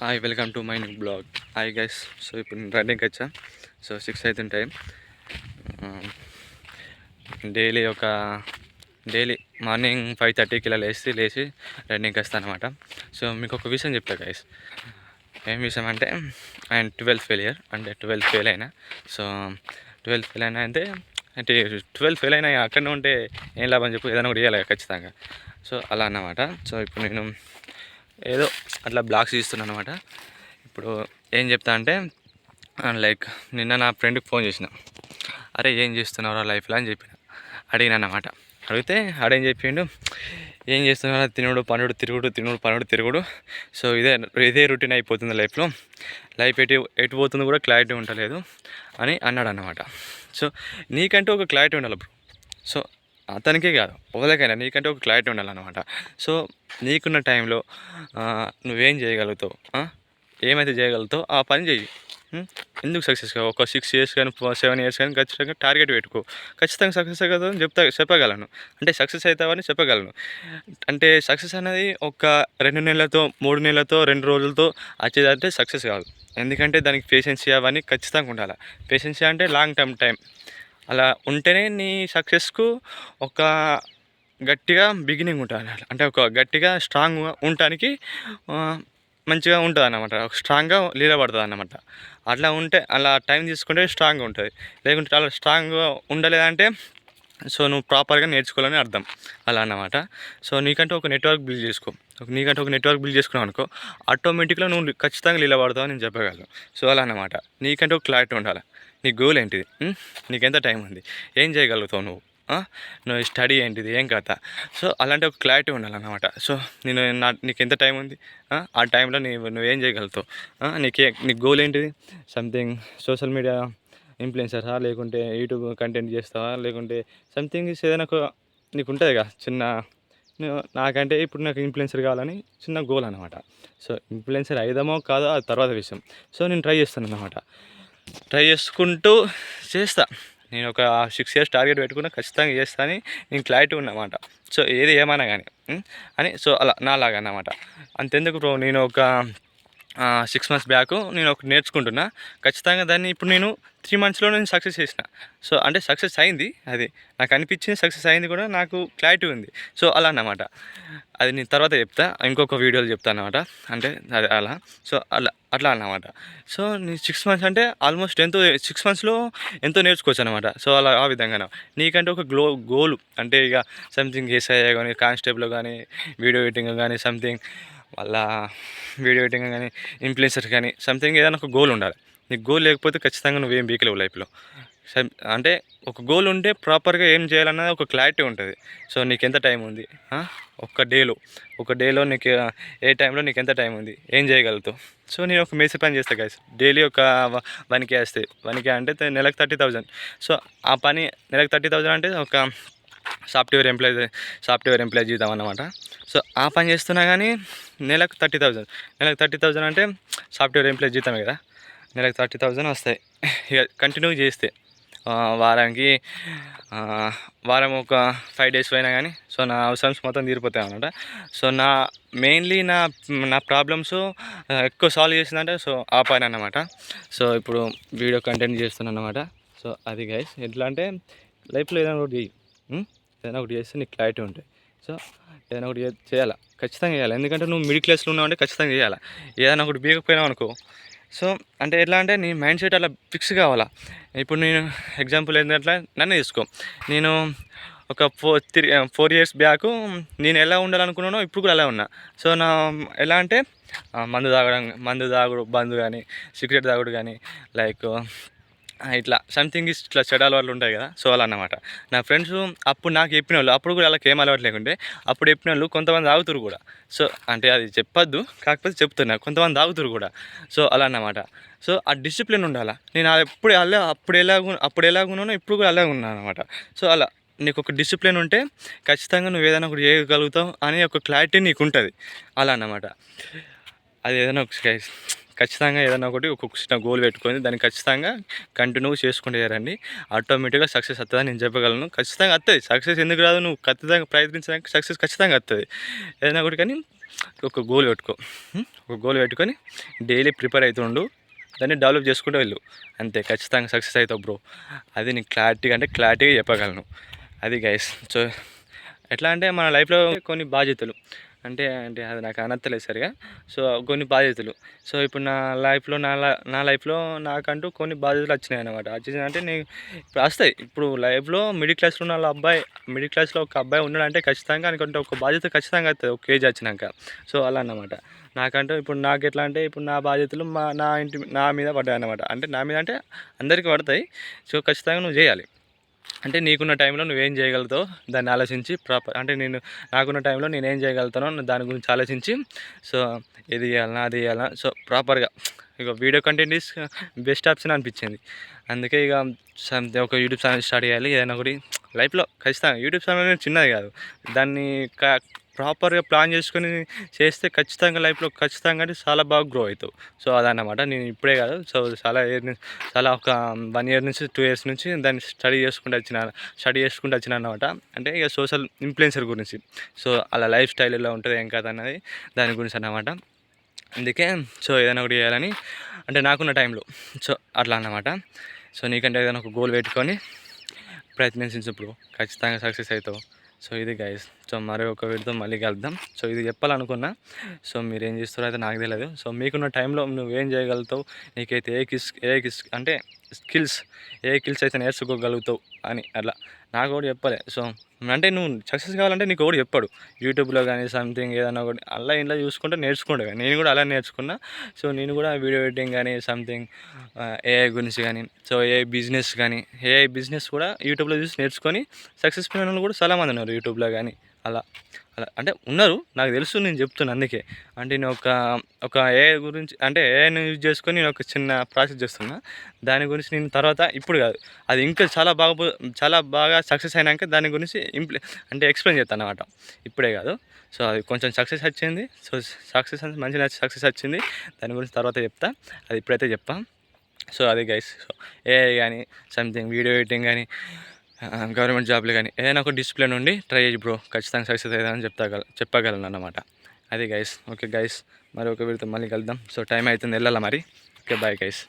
Hi welcome to my new blog. Hi guys. So ఇప్పుడు నేను రన్నింగ్కి వచ్చా. సో 6 అవుతుంది టైం. డైలీ మార్నింగ్ 5:30కి ఇలా లేచి రన్నింగ్కి వస్తాను అనమాట. సో మీకు ఒక విషయం చెప్తా గైస్. ఏం విషయం అంటే ఆయన 12th ఫెయిల్ అయినా. సో 12th ఫెయిల్ అయినా అంటే 12th ఫెయిల్ అయినా అక్కడనే ఉంటే ఏం లాభం చెప్పు, ఏదైనా కూడా ఇవ్వాలి ఖచ్చితంగా. సో అలా అన్నమాట. సో ఇప్పుడు నేను ఏదో అట్లా బ్లాగ్స్ తీస్తున్నాను అనమాట. ఇప్పుడు ఏం చెప్తా అంటే లైక్ నిన్న నా ఫ్రెండ్కి ఫోన్ చేసిన, అరే ఏం చేస్తున్నావురా లైఫ్లో అని చెప్పిన, అడిగినా అన్నమాట. అడిగితే ఆడేం చెప్పిండు, ఏం చేస్తున్నారా, తినుడు పనుడు తిరుగుడు. సో ఇదే రొటీన్ అయిపోతుంది లైఫ్లో. లైఫ్ ఎటు పోతుందో కూడా క్లారిటీ ఉండలేదు అని అన్నాడు అన్నమాట. సో నీకంటే ఒక క్లారిటీ ఉండాలి బ్రో. సో అతనికే కాదు, ఎవరికైనా నీకంటే ఒక క్లారిటీ ఉండాలన్నమాట. సో నీకున్న టైంలో నువ్వేం చేయగలుగుతావు, ఏమైతే చేయగలుగుతావు ఆ పని చెయ్యి. ఎందుకు సక్సెస్ కావు? ఒక 6 years కానీ 7 years కానీ ఖచ్చితంగా టార్గెట్ పెట్టుకో. ఖచ్చితంగా సక్సెస్ అవుతుందని చెప్పగలను. అంటే సక్సెస్ అవుతావని చెప్పగలను. అంటే సక్సెస్ అనేది ఒక 2 నెలలతో 3 నెలలతో 2 రోజులతో వచ్చేదంటే సక్సెస్ కాదు. ఎందుకంటే దానికి పేషెన్సీ అవన్నీ ఖచ్చితంగా ఉండాలి. పేషెన్సీ అంటే లాంగ్ టర్మ్ టైం. అలా ఉంటేనే నీ సక్సెస్కు ఒక గట్టిగా బిగినింగ్ ఉంటుంది. అంటే ఒక గట్టిగా స్ట్రాంగ్గా ఉండటానికి మంచిగా ఉంటుంది అన్నమాట. స్ట్రాంగ్గా నిలబడుతుంది అన్నమాట. అట్లా ఉంటే, అలా టైం తీసుకుంటే స్ట్రాంగ్గా ఉంటుంది. లేకుంటే చాలా స్ట్రాంగ్గా ఉండలేదంటే సో నువ్వు ప్రాపర్గా నేర్చుకోవాలని అర్థం. అలా అన్నమాట. సో నీకంటే ఒక నెట్వర్క్ బిల్డ్ చేసుకున్నావు అనుకో, ఆటోమేటిక్గా నువ్వు ఖచ్చితంగా నిలబడతావు అని నేను చెప్పగలను. సో అలా అన్నమాట. నీకంటే ఒక క్లారిటీ ఉండాలి. నీ గోల్ ఏంటిది, నీకెంత టైం ఉంది, ఏం చేయగలుగుతావు నువ్వు స్టడీ ఏంటిది, ఏం కథ. సో అలాంటి ఒక క్లారిటీ ఉండాలన్నమాట. సో నీకు ఎంత టైం ఉంది, ఆ టైంలో నువ్వేం చేయగలుగుతావు, నీ గోల్ ఏంటిది. సంథింగ్ సోషల్ మీడియా ఇన్ఫ్లుయెన్సర్సా, లేకుంటే యూట్యూబ్ కంటెంట్ చేస్తావా, లేకుంటే సంథింగ్ ఏదైనా నీకు ఉంటుంది కదా చిన్న. నాకంటే ఇప్పుడు నాకు ఇన్ఫ్లుయెన్సర్ కావాలని చిన్న గోల్ అనమాట. సో ఇన్ఫ్లుయెన్సర్ అయిదామో కాదో అది తర్వాత విషయం. సో నేను ట్రై చేస్తాను అన్నమాట. ట్రై చేసుకుంటూ చేస్తా. నేను ఒక 6 years టార్గెట్ పెట్టుకున్నా, ఖచ్చితంగా చేస్తా అని నేను క్లారిటీ ఉన్నమాట. సో ఏది ఏమైనా కానీ అని. సో అలా నాలాగా అన్నమాట. అంతెందుకు బ్రో, నేను ఒక 6 months బ్యాక్ నేను ఒకటి నేర్చుకుంటున్నా. ఖచ్చితంగా దాన్ని ఇప్పుడు నేను 3 monthsలో నేను సక్సెస్ చేసిన. సో అంటే సక్సెస్ అయింది, అది నాకు అనిపించింది సక్సెస్ అయింది కూడా, నాకు క్లారిటీ ఉంది. సో అలా అన్నమాట. అది నేను తర్వాత చెప్తా, ఇంకొక వీడియోలో చెప్తాను అన్నమాట. అంటే అది అలా. సో అట్లా అన్నమాట. సో నీ 6 months అంటే ఆల్మోస్ట్ 6 monthsలో ఎంతో నేర్చుకోవచ్చు అనమాట. సో అలా ఆ విధంగా నీకంటే ఒక గోలు అంటే ఇక సంథింగ్ ఎస్ఐ కానీ, కానిస్టేబుల్ కానీ, వీడియో ఎడిటింగ్ కానీ, సంథింగ్ మళ్ళా వీడియో ఎడిటింగ్ కానీ, ఇన్ఫ్లుయెన్సర్ కానీ, సంథింగ్ ఏదైనా ఒక గోల్ ఉండాలి. నీకు గోల్ లేకపోతే ఖచ్చితంగా నువ్వేం బీకలేవు లైఫ్లో. అంటే ఒక గోల్ ఉంటే ప్రాపర్గా ఏం చేయాలన్నది ఒక క్లారిటీ ఉంటుంది. సో నీకు ఎంత టైం ఉంది, ఒక డేలో నీకు ఏ టైంలో నీకు ఎంత టైం ఉంది, ఏం చేయగలుగుతావు. సో నేను ఒక మేసి పని చేస్తాను గైస్. డైలీ ఒక 1K వస్తాయి. 1K అంటే నెలకు 30,000. సో ఆ పని నెలకు 30,000 అంటే ఒక సాఫ్ట్వేర్ ఎంప్లాయ్ జీతం అన్నమాట. సో ఆ పని చేస్తున్నా కానీ నెలకు 30,000 అంటే సాఫ్ట్వేర్ ఎంప్లాయ్ జీతమే కదా. నెలకు 30,000 వస్తాయి ఇక కంటిన్యూ చేస్తే. వారం ఒక 5 days పోయినా కానీ సో నా అవసరాలు మొత్తం తీరిపోతాయి అన్నమాట. సో మెయిన్లీ నా ప్రాబ్లమ్స్ ఎక్కువ సాల్వ్ చేసిందంటే సో ఆ పని అన్నమాట. సో ఇప్పుడు వీడియో కంటెంట్ చేస్తున్నాను అన్నమాట. సో అది గైస్, ఎట్లా అంటే లైఫ్లో ఏదైనా ఒకటి చెయ్యి. ఏదైనా ఒకటి చేస్తే నీకు క్లారిటీ ఉంటుంది. సో ఏదైనా ఒకటి చేయాలా, ఖచ్చితంగా చేయాలి. ఎందుకంటే నువ్వు మిడిల్ క్లాస్లో ఉన్నావు అంటే ఖచ్చితంగా చేయాలి. ఏదైనా ఒకటి బీగకపోయినావు అనుకో, సో అంటే ఎట్లా అంటే నీ మైండ్ సెట్ అలా ఫిక్స్ కావాలా. ఇప్పుడు నేను ఎగ్జాంపుల్ ఏంటంటే నన్ను తీసుకో. నేను ఒక 4 years బ్యాక్ నేను ఎలా ఉండాలనుకున్నానో ఇప్పుడు కూడా అలా ఉన్నా. సో ఎలా అంటే మందు తాగుడు బంద్ కానీ, సిగరెట్ తాగుడు కానీ, లైక్ ఇట్లా సంథింగ్ ఇట్లా చెడాల వాళ్ళు ఉంటాయి కదా. సో అలా అన్నమాట. నా ఫ్రెండ్స్ అప్పుడు నాకు చెప్పిన వాళ్ళు, అప్పుడు కూడా వాళ్ళకి ఏం అలవాటు లేకుంటే, అప్పుడు చెప్పిన వాళ్ళు కొంతమంది తాగుతారు కూడా. సో అంటే అది చెప్పొద్దు, కాకపోతే చెప్తున్నా, కొంతమంది తాగుతారు కూడా. సో అలా అన్నమాట. సో ఆ డిసిప్లిన్ ఉండాలి. నేను అప్పుడు ఎలాగున్నానో ఇప్పుడు కూడా అలాగే ఉన్నాను అనమాట. సో అలా నీకు ఒక డిసిప్లిన్ ఉంటే ఖచ్చితంగా నువ్వు ఏదైనా ఒకటి చేయగలుగుతావు అనే ఒక క్లారిటీ నీకు ఉంటుంది. అలా అన్నమాట. అది ఏదైనా ఒక ఖచ్చితంగా ఏదైనా ఒకటి ఒక చిన్న గోల్ పెట్టుకొని దాన్ని ఖచ్చితంగా కంటిన్యూ చేసుకుంటూ చేరండి. ఆటోమేటిక్గా సక్సెస్ వస్తుందని నేను చెప్పగలను. ఖచ్చితంగా వస్తుంది సక్సెస్. ఎందుకు రాదు? నువ్వు ఖచ్చితంగా ప్రయత్నించడానికి సక్సెస్ ఖచ్చితంగా వస్తుంది ఏదైనా ఒకటి. కానీ ఒక గోల్ పెట్టుకో. ఒక గోల్ పెట్టుకొని డైలీ ప్రిపేర్ అవుతుండు, దాన్ని డెవలప్ చేసుకుంటూ వెళ్ళు. అంతే, ఖచ్చితంగా సక్సెస్ అవుతావు బ్రో. అది నీకు క్లారిటీగా చెప్పగలను. అది గైస్. సో ఎట్లా అంటే మన లైఫ్లో కొన్ని బాధ్యతలు అంటే అంటే అది నాకు అనత్తలేదు సరిగా. సో కొన్ని బాధ్యతలు. సో ఇప్పుడు నా లైఫ్లో నాకంటూ కొన్ని బాధ్యతలు వచ్చినాయి అనమాట. వచ్చినాయి అంటే నేను ఇప్పుడు వస్తాయి. ఇప్పుడు లైఫ్లో మిడిల్ క్లాస్లో ఉన్న మిడిల్ క్లాస్లో ఒక అబ్బాయి ఉన్నాడంటే ఖచ్చితంగా అనుకుంటే ఒక బాధ్యత ఖచ్చితంగా వస్తుంది ఒక ఏజ్ వచ్చినాక. సో అలా అన్నమాట. నాకంటూ ఇప్పుడు నాకు ఎట్లా అంటే ఇప్పుడు నా బాధ్యతలు నా మీద పడ్డాయి అన్నమాట. అంటే నా మీద అంటే అందరికీ పడతాయి. సో ఖచ్చితంగా నువ్వు చేయాలి. అంటే నీకున్న టైంలో నువ్వేం చేయగలుగుతావు దాన్ని ఆలోచించి అంటే నాకున్న టైంలో నేనేం చేయగలుగుతానో దాని గురించి ఆలోచించి, సో ఇది చేయాలన్నా అది చేయాలన్నా సో ప్రాపర్గా ఇక video content is best option అనిపించింది. అందుకే ఇక ఒక యూట్యూబ్ ఛానల్ స్టార్ట్ చేయాలి. ఏదైనా ఒకటి లైఫ్లో ఖచ్చితంగా యూట్యూబ్ ఛానల్ చిన్నది కాదు, దాన్ని ప్రాపర్గా ప్లాన్ చేసుకొని చేస్తే ఖచ్చితంగా లైఫ్లో ఖచ్చితంగా అంటే చాలా బాగా గ్రో అవుతావు. సో అదన్నమాట. నేను ఇప్పుడే కాదు, సో చాలా ఒక 1 year నుంచి 2 years నుంచి దాన్ని స్టడీ చేసుకుంటూ వచ్చిన అనమాట. అంటే ఇక సోషల్ ఇన్ఫ్లుయెన్సర్ గురించి. సో అలా లైఫ్ స్టైల్ ఎలా ఉంటుంది ఏం కాదు అన్నది దాని గురించి అన్నమాట. అందుకే సో ఏదైనా ఒకటి చేయాలని అంటే నాకున్న టైంలో సో అట్లా అన్నమాట. సో నీకంటే ఏదైనా ఒక గోల్ పెట్టుకొని ప్రయత్నించు బ్రో, ఖచ్చితంగా సక్సెస్ అవుతావు. సో ఇది గైస్. సో మరో ఒక వీడియోతో మళ్ళీ కలుద్దాం. సో ఇది చెప్పాలనుకున్నా. సో మీరు ఏం చేస్తారో అయితే నాకు తెలియదు. సో మీకున్న టైంలో నువ్వేం చేయగలుగుతావు, నీకైతే అంటే స్కిల్స్ అయితే నేర్చుకోగలుగుతావు అని అట్లా నాకు కూడా చెప్పలే. సో అంటే నువ్వు సక్సెస్ కావాలంటే నీకు ఒకటి చెప్పాడు యూట్యూబ్లో కానీ సంథింగ్ ఏదైనా ఒకటి అలా ఇంట్లో చూసుకుంటే నేర్చుకుంటా. నేను కూడా అలా నేర్చుకున్నా. సో నేను కూడా వీడియో ఎడిటింగ్ కానీ సంథింగ్ ఏఐ గురించి కానీ, సో ఏఐ బిజినెస్ కూడా యూట్యూబ్లో చూసి నేర్చుకొని సక్సెస్ అయిన వాళ్ళు కూడా చాలామంది ఉన్నారు యూట్యూబ్లో కానీ. అలా అంటే ఉన్నారు, నాకు తెలుసు, నేను చెప్తున్నా. అందుకే అంటే నేను ఒక ఏఐ గురించి అంటే ఏఐని యూజ్ చేసుకొని నేను ఒక చిన్న ప్రాసెస్ చేస్తున్నా. దాని గురించి నేను తర్వాత ఇప్పుడు కాదు, అది ఇంకా చాలా బాగా సక్సెస్ అయినాక దాని గురించి అంటే ఎక్స్ప్లెయిన్ చేస్తాను అన్నమాట. ఇప్పుడే కాదు. సో అది కొంచెం సక్సెస్ వచ్చింది. సో మంచి సక్సెస్ వచ్చింది. దాని గురించి తర్వాత చెప్తా, అది ఇప్పుడైతే చెప్పా. సో అది గైస్. సో ఏఐ కానీ సంథింగ్ వీడియో ఎడిటింగ్ కానీ గవర్నమెంట్ జాబ్లు కానీ ఏదైనా ఒక డిసిప్లిన్ ఉండి ట్రై చేయి బ్రో, ఖచ్చితంగా సక్సెస్ అవుతుందని చెప్పగలను అన్నమాట. అది గైస్. ఓకే గైస్, మరి ఒక వీడితో మళ్ళీ కలుద్దాం. సో టైం అవుతుంది, వెళ్ళాలా మరి. Okay bye guys.